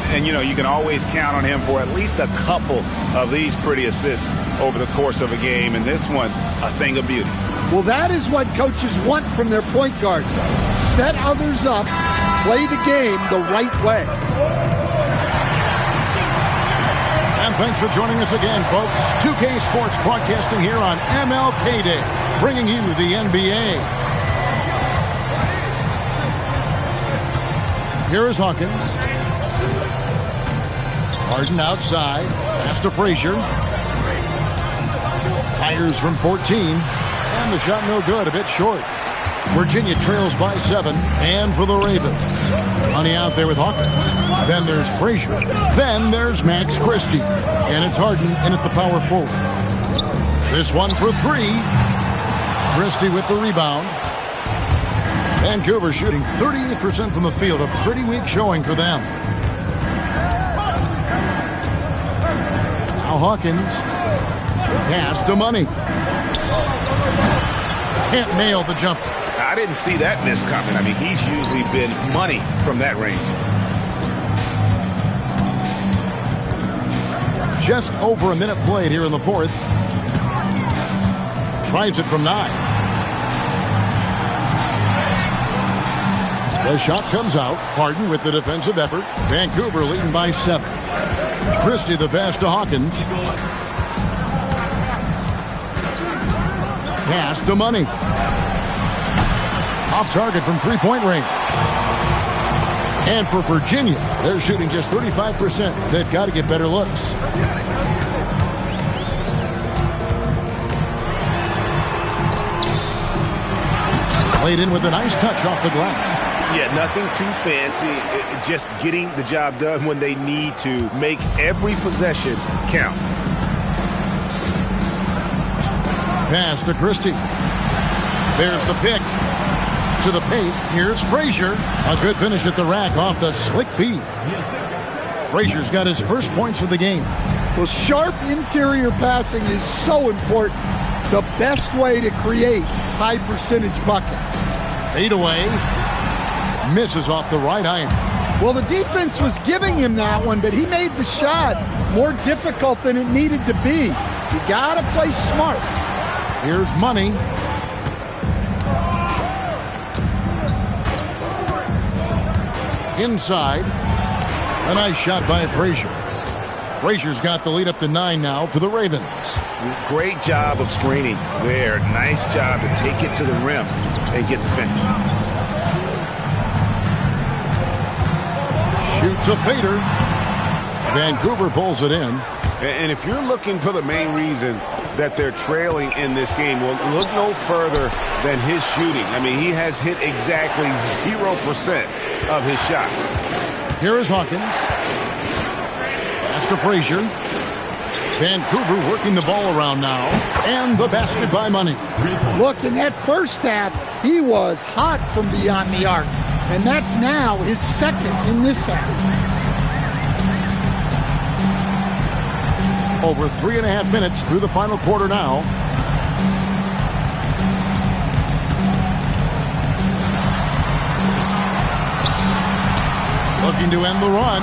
Speaker 2: And, you know, you can always count on him for at least a couple of these pretty assists over the course of a game. And this one, a thing of beauty.
Speaker 3: Well, that is what coaches want from their point guard. Set others up, play the game the right way.
Speaker 1: And thanks for joining us again, folks. 2K Sports broadcasting here on MLK Day, bringing you the NBA. Here is Hawkins. Harden outside. Pass to Frazier. Fires from 14. And the shot no good. A bit short. Virginia trails by 7. And for the Ravens. Money out there with Hawkins. Then there's Frazier. Then there's Max Christie. And it's Harden in at the power forward. This one for 3. Christie with the rebound. Vancouver shooting 38% from the field. A pretty weak showing for them. Now Hawkins. Pass to Money. Can't nail the jumper.
Speaker 2: I didn't see that miss coming. I mean, he's usually been money from that range.
Speaker 1: Just over a minute played here in the fourth. Tries it from 9. The shot comes out. Harden with the defensive effort. Vancouver leading by 7. Christie the pass to Hawkins. Pass to Money. Off target from three-point range. And for Virginia, they're shooting just 35%. They've got to get better looks. Played in with a nice touch off the glass.
Speaker 2: Yeah, nothing too fancy. Just getting the job done when they need to. Make every possession count.
Speaker 1: Pass to Christie. There's the pick. To the paint. Here's Frazier. A good finish at the rack off the slick feed. Frazier's got his first points of the game.
Speaker 3: Well, sharp interior passing is so important. The best way to create high percentage buckets.
Speaker 1: Fade away. Misses off the right iron.
Speaker 3: Well, the defense was giving him that one, but he made the shot more difficult than it needed to be. You got to play smart.
Speaker 1: Here's Money. Inside. A nice shot by Frazier. Frazier's got the lead up to 9 now for the Ravens.
Speaker 2: Great job of screening there. Nice job to take it to the rim and get the finish.
Speaker 1: Shoots a fader. Vancouver pulls it in.
Speaker 4: And if you're looking for the main reason that they're trailing in this game, well, look no further than his shooting. I mean, he has hit exactly 0% of his shots.
Speaker 1: Here is Hawkins. Pass to Frazier. Vancouver working the ball around now. And the basket by Money.
Speaker 3: Look, in that first half, he was hot from beyond the arc. And that's now his second in this half.
Speaker 1: Over 3.5 minutes through the final quarter now. Looking to end the run.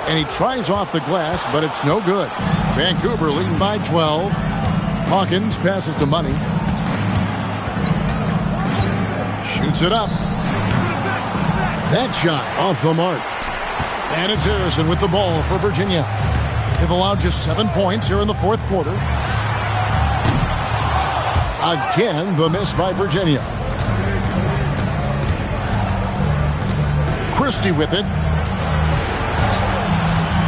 Speaker 1: And he tries off the glass, but it's no good. Vancouver leading by 12. Hawkins passes to Money. Shoots it up. That shot off the mark. And it's Harrison with the ball for Virginia. They've allowed just 7 points here in the fourth quarter. Again, the miss by Virginia. Christie with it.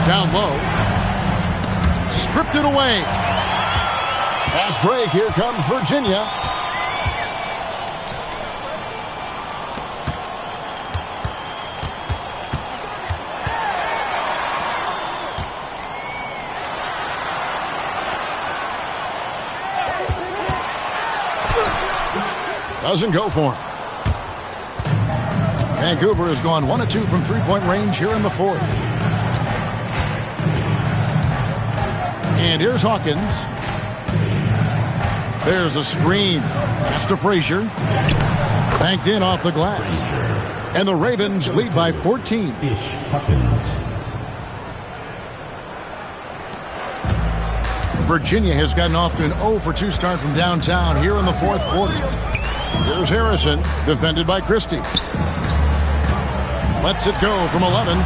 Speaker 1: Down low. Stripped it away. Fast break. Here comes Virginia. Doesn't go for him. Vancouver has gone 1 of 2 from three-point range here in the fourth. And here's Hawkins. There's a screen. Pass to Frazier. Banked in off the glass. And the Ravens lead by 14. Virginia has gotten off to an 0 for 2 start from downtown here in the fourth quarter. Here's Harrison, defended by Christie. Lets it go from 11.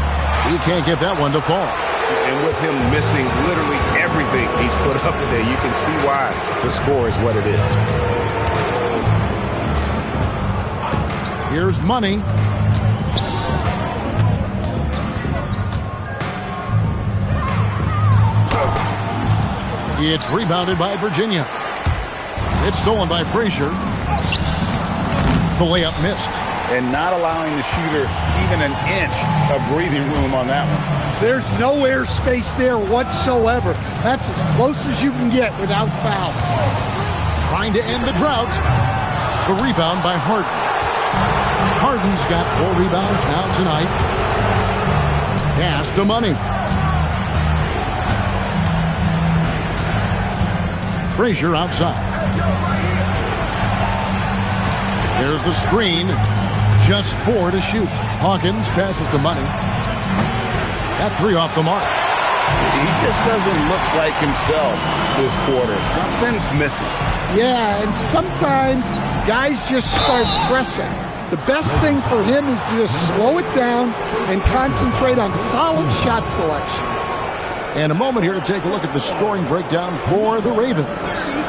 Speaker 1: He can't get that one to fall.
Speaker 2: And with him missing literally everything he's put up today, you can see why the score is what it is.
Speaker 1: Here's Money. It's rebounded by Virginia. It's stolen by Frazier. The layup missed.
Speaker 10: And not allowing the shooter even an inch of breathing room on that one.
Speaker 3: There's no air space there whatsoever. That's as close as you can get without foul.
Speaker 1: Trying to end the drought. The rebound by Harden. Harden's got 4 rebounds now tonight. Pass to Money. Frazier outside. There's the screen. Just 4 to shoot. Hawkins passes to Money. That 3 off the mark.
Speaker 2: He just doesn't look like himself this quarter. Something's missing.
Speaker 3: Yeah, and sometimes guys just start pressing. The best thing for him is to just slow it down and concentrate on solid shot selection.
Speaker 1: And a moment here to take a look at the scoring breakdown for the Ravens.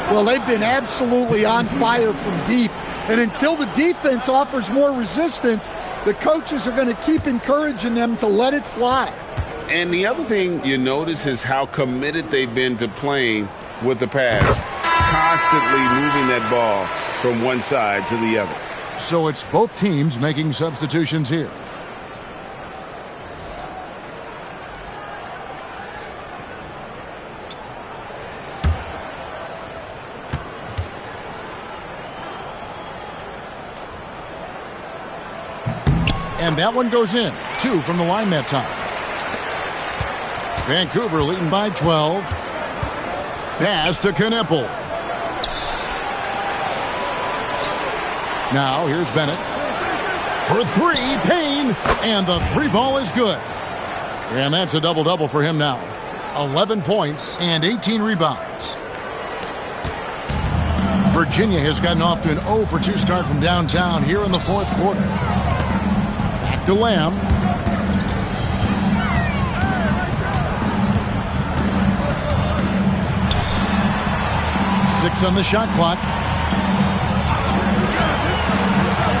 Speaker 3: Well, they've been absolutely on fire from deep. And until the defense offers more resistance, the coaches are going to keep encouraging them to let it fly.
Speaker 4: And the other thing you notice is how committed they've been to playing with the pass. Constantly moving that ball from one side to the other.
Speaker 1: So it's both teams making substitutions here. And that one goes in. 2 from the line that time. Vancouver leading by 12. Pass to Kneppel. Now here's Bennett. For 3, Payne. And the 3 ball is good. And that's a double-double for him now. 11 points and 18 rebounds. Virginia has gotten off to an 0 for 2 start from downtown here in the fourth quarter. Back to Lamb. 6 on the shot clock.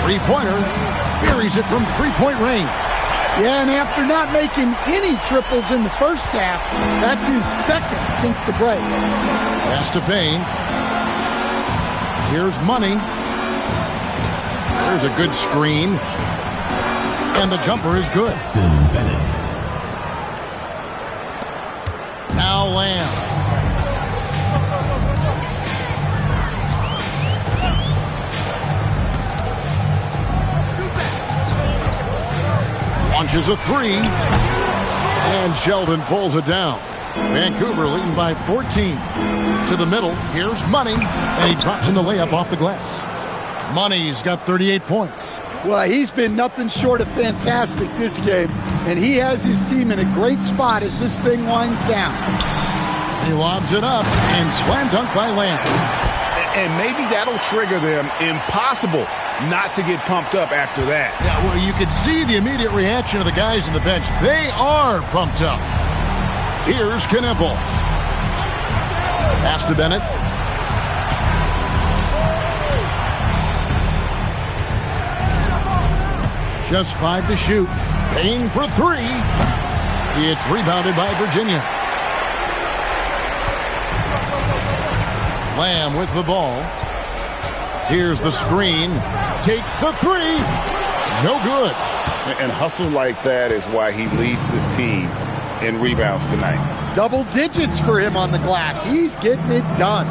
Speaker 1: Three-pointer. Buries it from three-point range.
Speaker 3: Yeah, and after not making any triples in the first half, that's his second since the break.
Speaker 1: Pass to Payne. Here's Money. There's a good screen. And the jumper is good. Now Lamb. Launches a three. And Sheldon pulls it down. Vancouver leading by 14. To the middle. Here's Money. And he drops in the layup off the glass. Money's got 38 points.
Speaker 3: Well, he's been nothing short of fantastic this game. And he has his team in a great spot as this thing winds down.
Speaker 1: He lobs it up and slam dunk by Lamb.
Speaker 4: And maybe that'll trigger them. Impossible not to get pumped up after that.
Speaker 1: Yeah, well, you could see the immediate reaction of the guys on the bench. They are pumped up. Here's Knipple. Pass to Bennett. Just 5 to shoot. Payne for 3. It's rebounded by Virginia. Lamb with the ball. Here's the screen. Takes the 3. No good.
Speaker 4: And hustle like that is why he leads his team in rebounds tonight.
Speaker 3: Double digits for him on the glass. He's getting it done.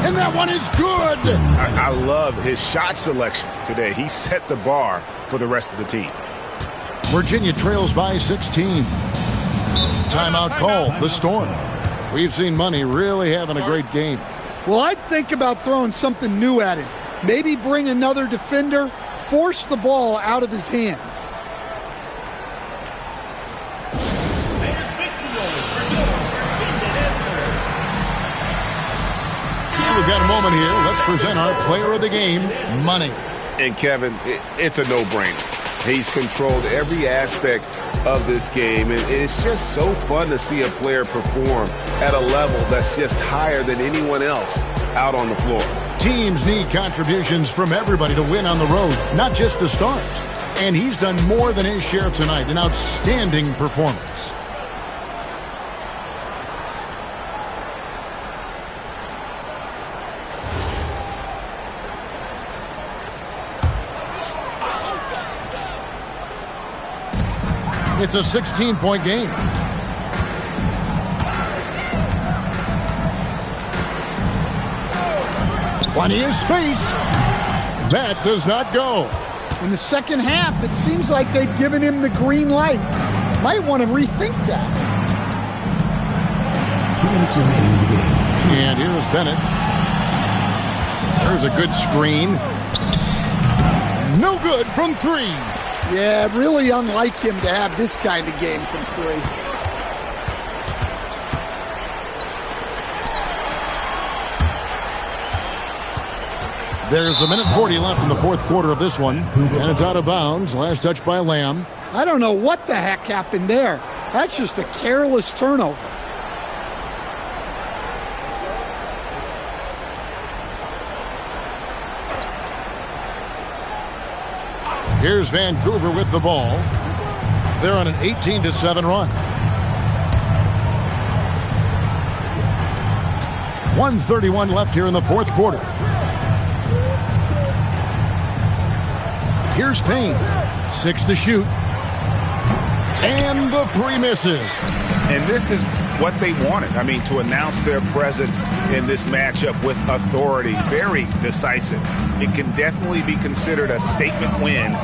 Speaker 1: And that one is good.
Speaker 4: I love his shot selection today. He set the bar for the rest of the team.
Speaker 1: Virginia trails by 16. Timeout called, the Storm. We've seen Money really having a great game.
Speaker 3: Well, I'd think about throwing something new at him. Maybe bring another defender, force the ball out of his hands.
Speaker 1: We've got a moment here. Let's present our player of the game, Money.
Speaker 4: And Kevin, it's a no-brainer. He's controlled every aspect of this game, and it's just so fun to see a player perform at a level that's just higher than anyone else out on the floor.
Speaker 1: Teams need contributions from everybody to win on the road, not just the stars. And he's done more than his share tonight. An outstanding performance. It's a 16-point game. Plenty of space. That does not go.
Speaker 3: In the second half, it seems like they've given him the green light. Might want to rethink that.
Speaker 11: 2 minutes remaining in the game.
Speaker 1: And here's Bennett. There's a good screen. No good from 3.
Speaker 3: Yeah, really unlike him to have this kind of game from 3.
Speaker 1: There's 1:40 left in the fourth quarter of this one, and it's out of bounds. Last touch by Lamb.
Speaker 3: I don't know what the heck happened there. That's just a careless turnover.
Speaker 1: Here's Vancouver with the ball. They're on an 18-7 run. 1:31 left here in the fourth quarter. Here's Payne. 6 to shoot. And the 3 misses.
Speaker 4: And this is what they wanted. I mean, to announce their presence in this matchup with authority. Very decisive. It can definitely be considered a statement win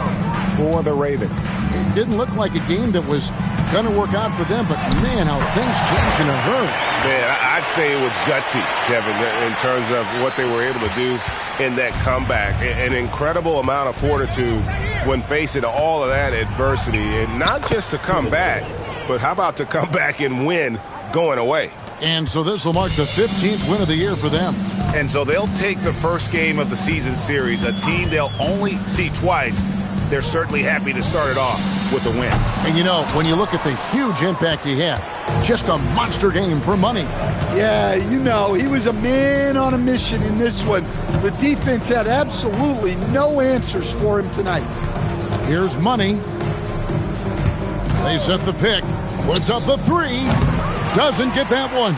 Speaker 4: for the Ravens.
Speaker 1: It didn't look like a game that was going to work out for them, but man, how things changed in a hurry.
Speaker 4: Man, I'd say it was gutsy, Kevin, in terms of what they were able to do in that comeback. An incredible amount of fortitude when facing all of that adversity. And not just to come back, but how about to come back and win going away?
Speaker 1: And so this will mark the 15th win of the year for them.
Speaker 4: And so they'll take the first game of the season series, a team they'll only see twice,
Speaker 2: they're certainly happy to start it off with a win.
Speaker 1: And you know, when you look at the huge impact he had, just a monster game for Money.
Speaker 3: Yeah, you know, he was a man on a mission in this one. The defense had absolutely no answers for him tonight.
Speaker 1: Here's Money. They set the pick. Puts up the three. Doesn't get that one.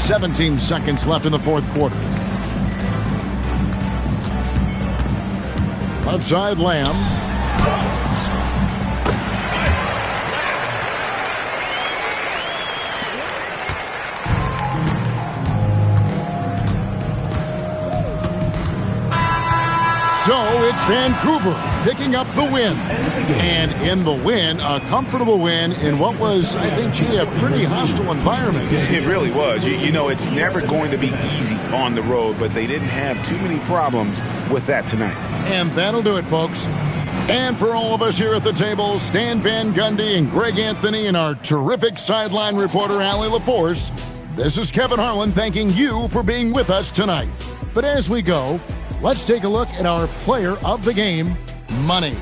Speaker 1: 17 seconds left in the fourth quarter. Left side, Lamb. So it's Vancouver picking up the win. And in the win, a comfortable win in what was, I think, a pretty hostile environment.
Speaker 2: It really was. You know, it's never going to be easy on the road, but they didn't have too many problems with that tonight.
Speaker 1: And that'll do it, folks. And for all of us here at the table, Stan Van Gundy and Greg Anthony and our terrific sideline reporter, Allie LaForce, this is Kevin Harlan thanking you for being with us tonight. But as we go, let's take a look at our player of the game, Money.